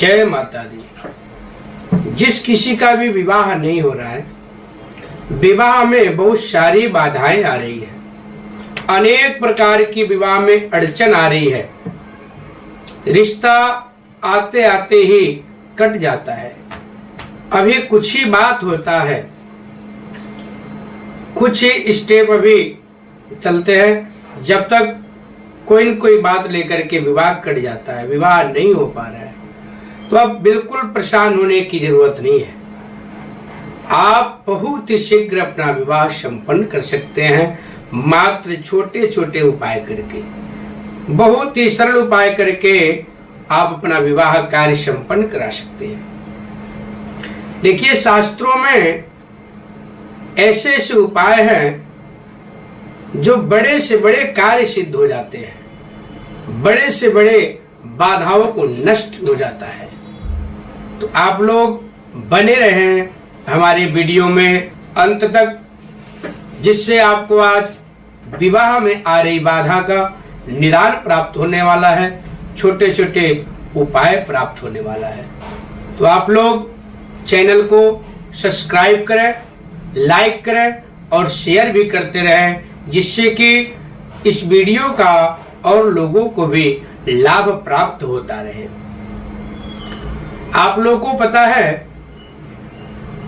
जय माता दी। जिस किसी का भी विवाह नहीं हो रहा है, विवाह में बहुत सारी बाधाएं आ रही है, अनेक प्रकार की विवाह में अड़चन आ रही है, रिश्ता आते आते ही कट जाता है। अभी कुछ ही बात होता है, कुछ ही स्टेप अभी चलते हैं, जब तक कोई न कोई बात लेकर के विवाह कट जाता है, विवाह नहीं हो पा रहा है। तो अब बिल्कुल परेशान होने की जरूरत नहीं है, आप बहुत ही शीघ्र अपना विवाह संपन्न कर सकते हैं, मात्र छोटे छोटे उपाय करके, बहुत ही सरल उपाय करके आप अपना विवाह कार्य संपन्न करा सकते हैं। देखिए, शास्त्रों में ऐसे ऐसे उपाय हैं जो बड़े से बड़े कार्य सिद्ध हो जाते हैं, बड़े से बड़े बाधाओं को नष्ट हो जाता है। तो आप लोग बने रहें हमारे वीडियो में अंत तक, जिससे आपको आज विवाह में आ रही बाधा का निदान प्राप्त होने वाला है, छोटे छोटे उपाय प्राप्त होने वाला है। तो आप लोग चैनल को सब्सक्राइब करें, लाइक करें और शेयर भी करते रहें, जिससे कि इस वीडियो का और लोगों को भी लाभ प्राप्त होता रहे। आप लोगों को पता है,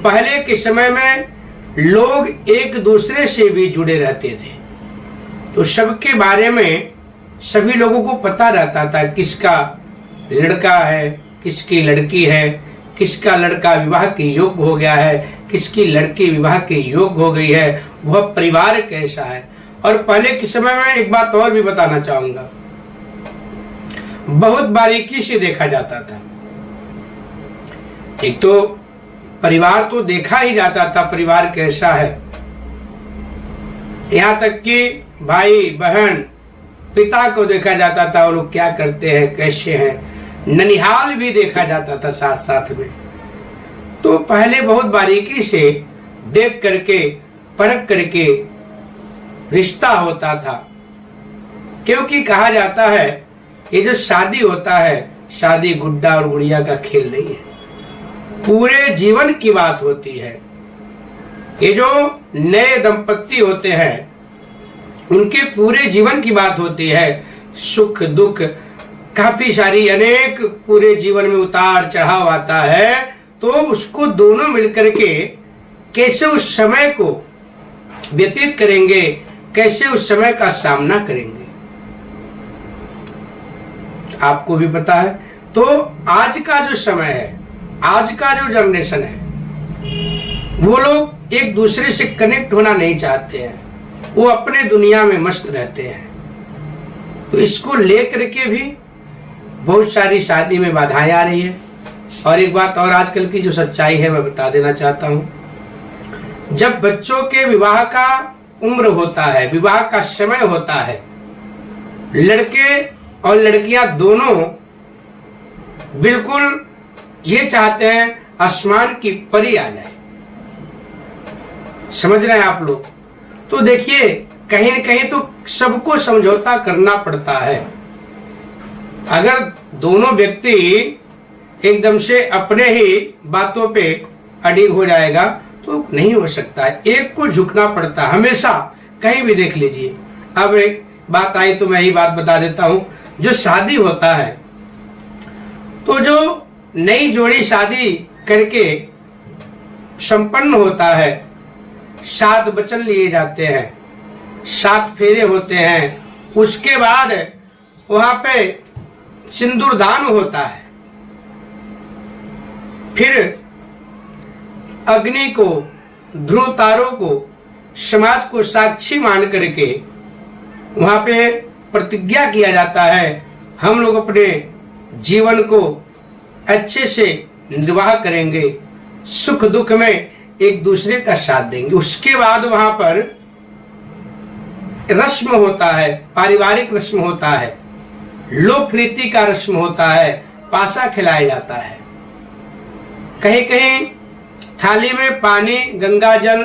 पहले के समय में लोग एक दूसरे से भी जुड़े रहते थे, तो सबके बारे में सभी लोगों को पता रहता था, किसका लड़का है, किसकी लड़की है, किसका लड़का विवाह के योग्य हो गया है, किसकी लड़की विवाह के योग्य हो गई है, वह परिवार कैसा है। और पहले के समय में एक बात और भी बताना चाहूंगा, बहुत बारीकी से देखा जाता था। एक तो परिवार तो देखा ही जाता था, परिवार कैसा है, यहाँ तक कि भाई बहन पिता को देखा जाता था, वो लोग क्या करते हैं, कैसे हैं, ननिहाल भी देखा जाता था साथ साथ में। तो पहले बहुत बारीकी से देख करके परख करके रिश्ता होता था, क्योंकि कहा जाता है ये जो शादी होता है, शादी गुड्डा और गुड़िया का खेल नहीं है, पूरे जीवन की बात होती है। ये जो नए दंपत्ति होते हैं, उनके पूरे जीवन की बात होती है, सुख दुख काफी सारी अनेक पूरे जीवन में उतार चढ़ाव आता है। तो उसको दोनों मिलकर के कैसे उस समय को व्यतीत करेंगे, कैसे उस समय का सामना करेंगे, आपको भी पता है। तो आज का जो समय है, आज का जो जनरेशन है, वो लोग एक दूसरे से कनेक्ट होना नहीं चाहते हैं, वो अपने दुनिया में मस्त रहते हैं। तो इसको लेकर के भी बहुत सारी शादी में बाधाएं आ रही है। और एक बात और आजकल की जो सच्चाई है मैं बता देना चाहता हूं, जब बच्चों के विवाह का उम्र होता है, विवाह का समय होता है, लड़के और लड़कियां दोनों बिल्कुल ये चाहते हैं आसमान की परी आ जाए, समझ रहे हैं आप लोग। तो देखिए, कहीं न कहीं तो सबको समझौता करना पड़ता है। अगर दोनों व्यक्ति एकदम से अपने ही बातों पे अड़िग हो जाएगा तो नहीं हो सकता है, एक को झुकना पड़ता है हमेशा, कहीं भी देख लीजिए। अब एक बात आई तो मैं ही बात बता देता हूं, जो शादी होता है, तो जो नई जोड़ी शादी करके संपन्न होता है, 7 वचन लिए जाते हैं, 7 फेरे होते हैं, उसके बाद वहां पे सिंदूरदान होता है, फिर अग्नि को, ध्रुव तारों को, समाज को साक्षी मान करके वहां पे प्रतिज्ञा किया जाता है, हम लोग अपने जीवन को अच्छे से निर्वाह करेंगे, सुख दुख में एक दूसरे का साथ देंगे। उसके बाद वहां पर रस्म होता है, पारिवारिक रस्म होता है, लोक रीति का रस्म होता है, पासा खिलाया जाता है। कहीं कहीं थाली में पानी, गंगा जल,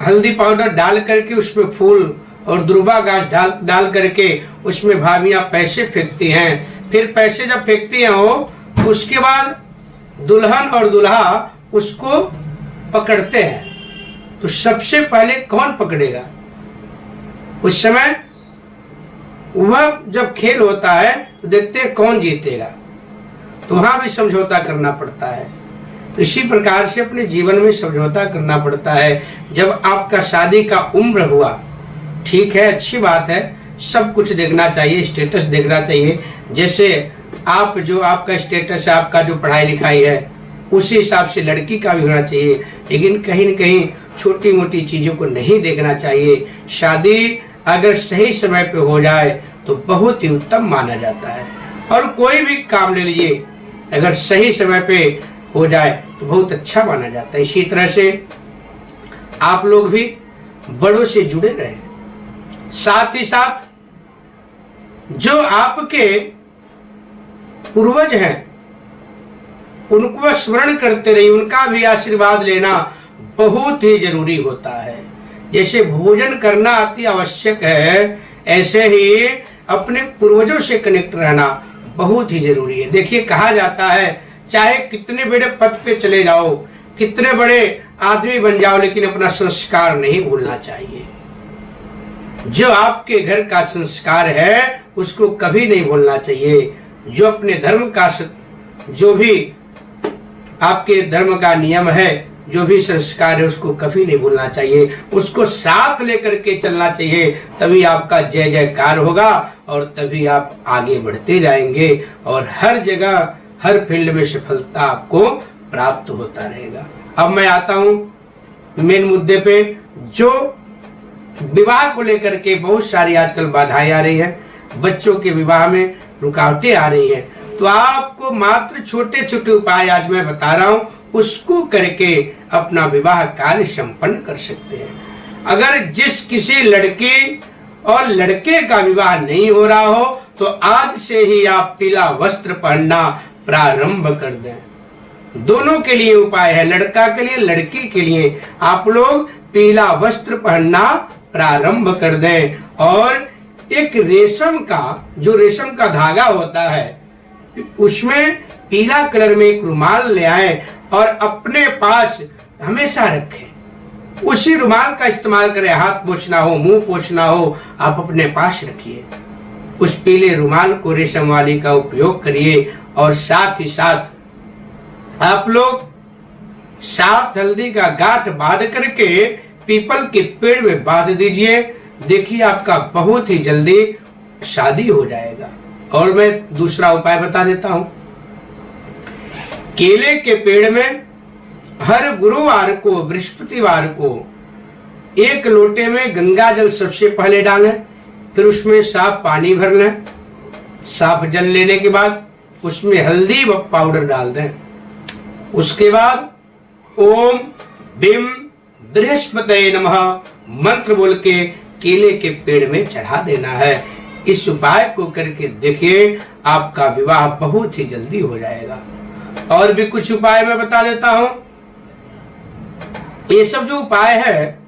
हल्दी पाउडर डाल करके उसमें फूल और दुर्वा घास डाल करके उसमें भाभियां पैसे फेंकती हैं। फिर पैसे जब फेंकती हैं वो, उसके बाद दुल्हन और दूल्हा उसको पकड़ते हैं। तो सबसे पहले कौन पकड़ेगा? उस समय वह जब खेल होता है तो देखते हैं कौन जीतेगा, तो वहां भी समझौता करना पड़ता है। तो इसी प्रकार से अपने जीवन में समझौता करना पड़ता है। जब आपका शादी का उम्र हुआ, ठीक है, अच्छी बात है, सब कुछ देखना चाहिए, स्टेटस देखना चाहिए। जैसे आप जो आपका स्टेटस है, आपका जो पढ़ाई लिखाई है, उसी हिसाब से लड़की का भी होना चाहिए। लेकिन कहीं न कहीं छोटी मोटी चीज़ों को नहीं देखना चाहिए। शादी अगर सही समय पे हो जाए तो बहुत ही उत्तम माना जाता है। और कोई भी काम ले लीजिए, अगर सही समय पे हो जाए तो बहुत अच्छा माना जाता है। इसी तरह से आप लोग भी बड़ों से जुड़े रहें, साथ ही साथ जो आपके पूर्वज हैं उनको स्मरण करते रहिए, उनका भी आशीर्वाद लेना बहुत ही जरूरी होता है। जैसे भोजन करना अति आवश्यक है, ऐसे ही अपने पूर्वजों से कनेक्ट रहना बहुत ही जरूरी है। देखिए, कहा जाता है चाहे कितने बड़े पद पे चले जाओ, कितने बड़े आदमी बन जाओ, लेकिन अपना संस्कार नहीं भूलना चाहिए। जो आपके घर का संस्कार है उसको कभी नहीं भूलना चाहिए। जो अपने धर्म का, जो भी आपके धर्म का नियम है, जो भी संस्कार है, उसको कभी नहीं भूलना चाहिए। उसको साथ लेकर के चलना चाहिए, तभी आपका जय जयकार होगा और तभी आप आगे बढ़ते जाएंगे और हर जगह, हर फील्ड में सफलता आपको प्राप्त होता रहेगा। अब मैं आता हूं मेन मुद्दे पे। जो विवाह को लेकर के बहुत सारी आजकल बाधाएं आ रही है, बच्चों के विवाह में रुकावटें आ रही है, तो आपको मात्र छोटे छोटे उपाय आज मैं बता रहा हूं, उसको करके अपना विवाह कार्य संपन्न कर सकते हैं। अगर जिस किसी लड़की और लड़के का विवाह नहीं हो रहा हो तो आज से ही आप पीला वस्त्र पहनना प्रारंभ कर दें। दोनों के लिए उपाय है, लड़का के लिए, लड़की के लिए। आप लोग पीला वस्त्र पहनना प्रारंभ कर दें और एक रेशम का, जो रेशम का धागा होता है, उसमें पीला कलर में एक रुमाल ले आए और अपने पास हमेशा रखें। उसी रुमाल का इस्तेमाल करें, हाथ पोंछना हो, मुंह पोंछना हो, आप अपने पास रखिए। उस पीले रुमाल को, रेशम वाली का उपयोग करिए और साथ ही साथ आप लोग 7 हल्दी का गांठ बांध करके पीपल के पेड़ में बांध दीजिए। देखिए, आपका बहुत ही जल्दी शादी हो जाएगा। और मैं दूसरा उपाय बता देता हूं। केले के पेड़ में हर गुरुवार को, बृहस्पतिवार को 1 लोटे में गंगा जल सबसे पहले डालें, फिर उसमें साफ पानी भर लें। साफ जल लेने के बाद उसमें हल्दी व पाउडर डाल दें। उसके बाद ओम भीम बृहस्पतये नमः मंत्र बोल के केले के पेड़ में चढ़ा देना है। इस उपाय को करके देखिए, आपका विवाह बहुत ही जल्दी हो जाएगा। और भी कुछ उपाय मैं बता देता हूं। ये सब जो उपाय है,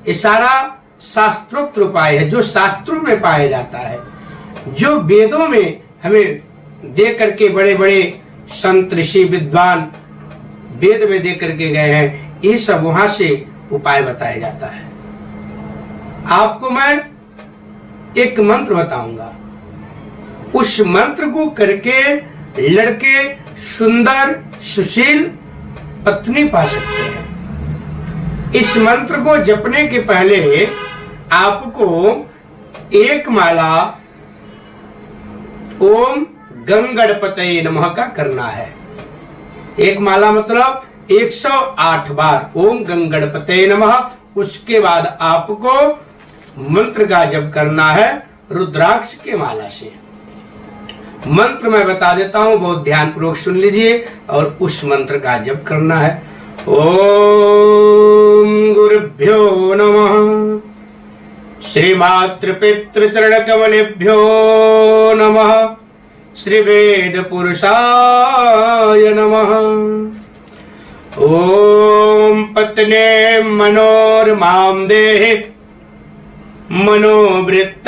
ये सारा शास्त्रोक्त उपाय है, जो शास्त्रों में पाया जाता है, जो वेदों में हमें दे करके बड़े बड़े संत ऋषि विद्वान वेद में दे करके गए हैं। ये सब वहां से उपाय बताया जाता है। आपको मैं एक मंत्र बताऊंगा, उस मंत्र को करके लड़के सुंदर सुशील पत्नी पा सकते हैं। इस मंत्र को जपने के पहले आपको एक माला ओम गंगणपतये नमः का करना है। एक माला मतलब 108 बार ओम गंगणपतये नमः। उसके बाद आपको मंत्र का जप करना है रुद्राक्ष के माला से। मंत्र मैं बता देता हूं, बहुत ध्यान पूर्वक सुन लीजिए और उस मंत्र का जप करना है। ओम गुरुभ्यो नमः, श्रीमातृ पितृ चरण कमलेभ्यो नमः, श्री वेद पुरुषाय नमः। ओम पत्ने मनोरमां देहि मनोवृत्तानुसारिणीं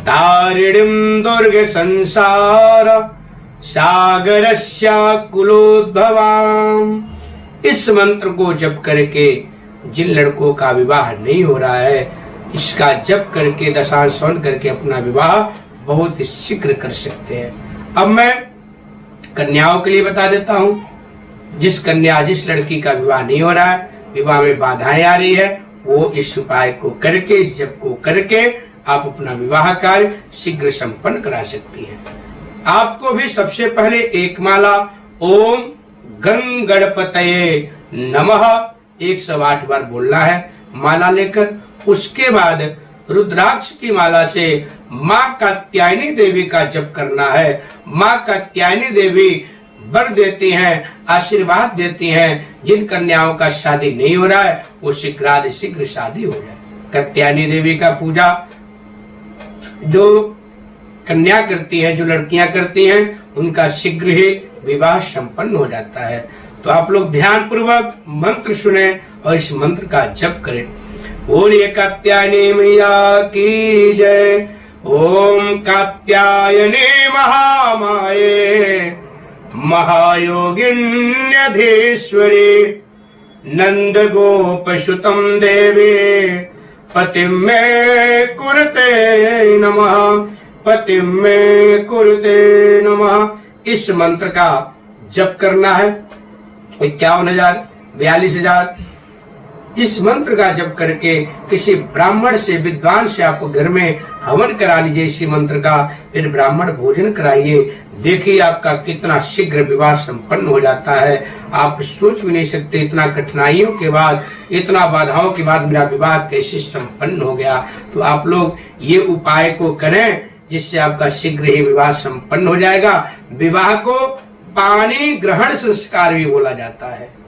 तारिणीं दुर्ग संसार सागरस्याकुलोद्भवाम्। इस मंत्र को जप करके जिन लड़कों का विवाह नहीं हो रहा है, इसका जप करके दशाश्वन करके अपना विवाह बहुत ही शीघ्र कर सकते हैं। अब मैं कन्याओं के लिए बता देता हूँ। जिस लड़की का विवाह नहीं हो रहा है, विवाह में बाधाएं आ रही है, वो इस उपाय को करके, इस जप को करके आप अपना विवाह कार्य शीघ्र संपन्न करा सकती हैं। आपको भी सबसे पहले एक माला ओम गंग गणपतये नमः 108 बार बोलना है माला लेकर। उसके बाद रुद्राक्ष की माला से माँ कात्यायनी देवी का जप करना है। माँ कात्यायनी देवी वर देती हैं, आशीर्वाद देती हैं। जिन कन्याओं का शादी नहीं हो रहा है, वो शीघ्र शादी हो जाए। कात्यायनी देवी का पूजा जो कन्या करती है, जो लड़कियां करती हैं, उनका शीघ्र ही विवाह संपन्न हो जाता है। तो आप लोग ध्यान पूर्वक मंत्र सुने और इस मंत्र का जप करें। बोलिए कात्यायनी मैया की जय। ओम कात्यायनी महामाये महायोगिन्यधीश्वरी नंद गोपसुतं देवी पतिं मे कुरुते नमः, पतिं मे कुरुते नमः। इस मंत्र का जप करना है 51,000 42,000। इस मंत्र का जप करके किसी ब्राह्मण से, विद्वान से आप घर में हवन करा लीजिए इसी मंत्र का, फिर ब्राह्मण भोजन कराइए। देखिए आपका कितना शीघ्र विवाह संपन्न हो जाता है। आप सोच भी नहीं सकते इतना कठिनाइयों के बाद, इतना बाधाओं के बाद मेरा विवाह कैसे संपन्न हो गया। तो आप लोग ये उपाय को करें, जिससे आपका शीघ्र ही विवाह संपन्न हो जाएगा। विवाह को पानी ग्रहण संस्कार भी बोला जाता है।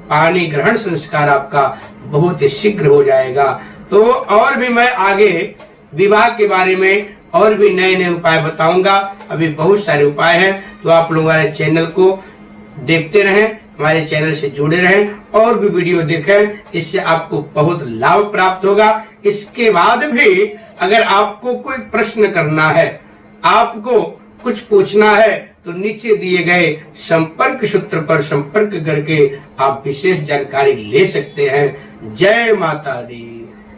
पानी ग्रहण संस्कार आपका बहुत ही शीघ्र हो जाएगा। तो और भी मैं आगे विवाह के बारे में और भी नए नए उपाय बताऊंगा। अभी बहुत सारे उपाय हैं, तो आप लोग हमारे चैनल को देखते रहें, हमारे चैनल से जुड़े रहें और भी वीडियो देखें। इससे आपको बहुत लाभ प्राप्त होगा। इसके बाद भी अगर आपको कोई प्रश्न करना है, आपको कुछ पूछना है, तो नीचे दिए गए संपर्क सूत्र पर संपर्क करके आप विशेष जानकारी ले सकते हैं। जय माता दी।